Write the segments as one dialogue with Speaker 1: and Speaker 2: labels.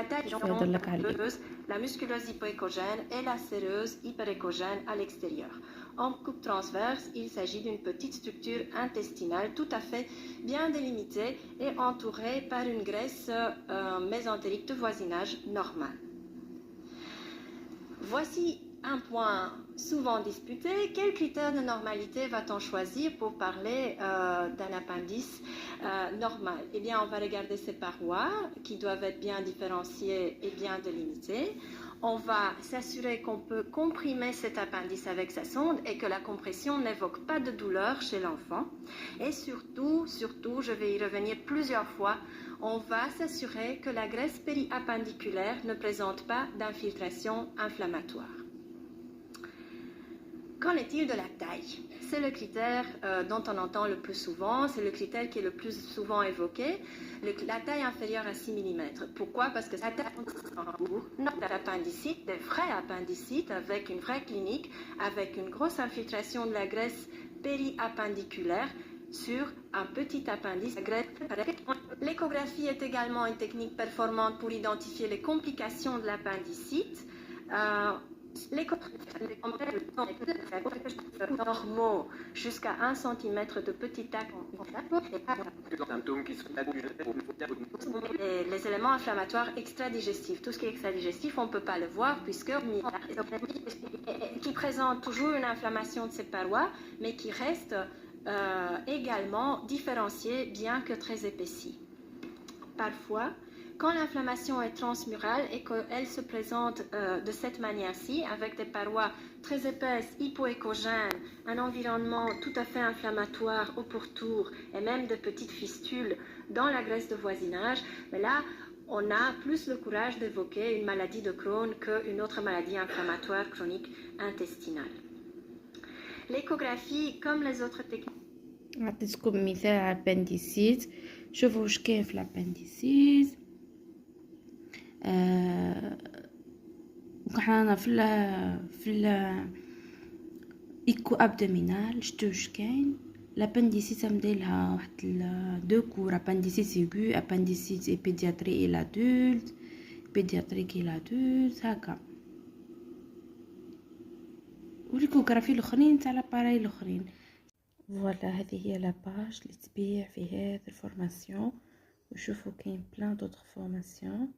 Speaker 1: La taille la musculeuse hypoécogène et la séreuse hyperécogène à l'extérieur. En coupe transverse, il s'agit d'une petite structure intestinale tout à fait bien délimitée et entourée par une graisse mésentérique de voisinage normal. Voici un point souvent disputé. Quels critères de normalité va-t-on choisir pour parler d'un appendice normal? Eh bien, on va regarder ses parois qui doivent être bien différenciées et bien délimitées. On va s'assurer qu'on peut comprimer cet appendice avec sa sonde et que la compression n'évoque pas de douleur chez l'enfant. Et surtout, je vais y revenir plusieurs fois, on va s'assurer que la graisse périappendiculaire ne présente pas d'infiltration inflammatoire. Qu'en est-il de la taille? C'est le critère dont on entend le plus souvent, c'est le critère qui est le plus souvent évoqué, la taille inférieure à 6 mm. Pourquoi? Parce que ça appendicite, des vrais appendicites avec une vraie clinique, avec une grosse infiltration de la graisse périappendiculaire sur un petit appendice. L'échographie est également une technique performante pour identifier les complications de l'appendicite. Les normaux jusqu'à 1 cm de petit acte. Les éléments inflammatoires extradigestifs. Tout ce qui est extradigestif, on ne peut pas le voir puisque qui présente toujours une inflammation de ces parois, mais qui reste également différenciée bien que très épaissie. Parfois, quand l'inflammation est transmurale et qu'elle se présente de cette manière-ci, avec des parois très épaisses, hypoécogènes, un environnement tout à fait inflammatoire au pourtour et même de petites fistules dans la graisse de voisinage, mais là, on a plus le courage d'évoquer une maladie de Crohn qu'une autre maladie inflammatoire chronique intestinale. L'échographie, comme les autres techniques.
Speaker 2: نعطيكم مثال على الابنديسيت. شوفوا واش كاين في الابنديسيت. وحنا في ايكو ابدومينال شتو واش كاين. الابنديسيت مديلها واحد دو كور، ابنديسيت ايغو، ابنديسيت بيدياتري الى ادولت، بيدياتريك الى ادولت هكا. والإيكوغرافي الاخرين تاع لاباراي الاخرين. فوالا هذه هي لاباج اللي تبيع في هذه الفورماسيون، وشوفوا كاين بلان دوطخ فورماسيون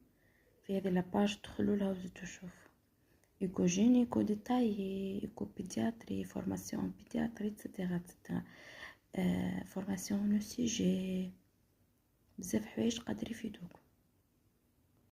Speaker 2: في هذه لاباج، تدخلوا لها وتشوفوا ايكو جينيكو ديتايي، ايكو بيدياتري، فورماسيون بيدياتري اتسيتيرا اتسيتيرا، فورماسيون لو سيجي، بزاف حوايج قادر يفيدوكم.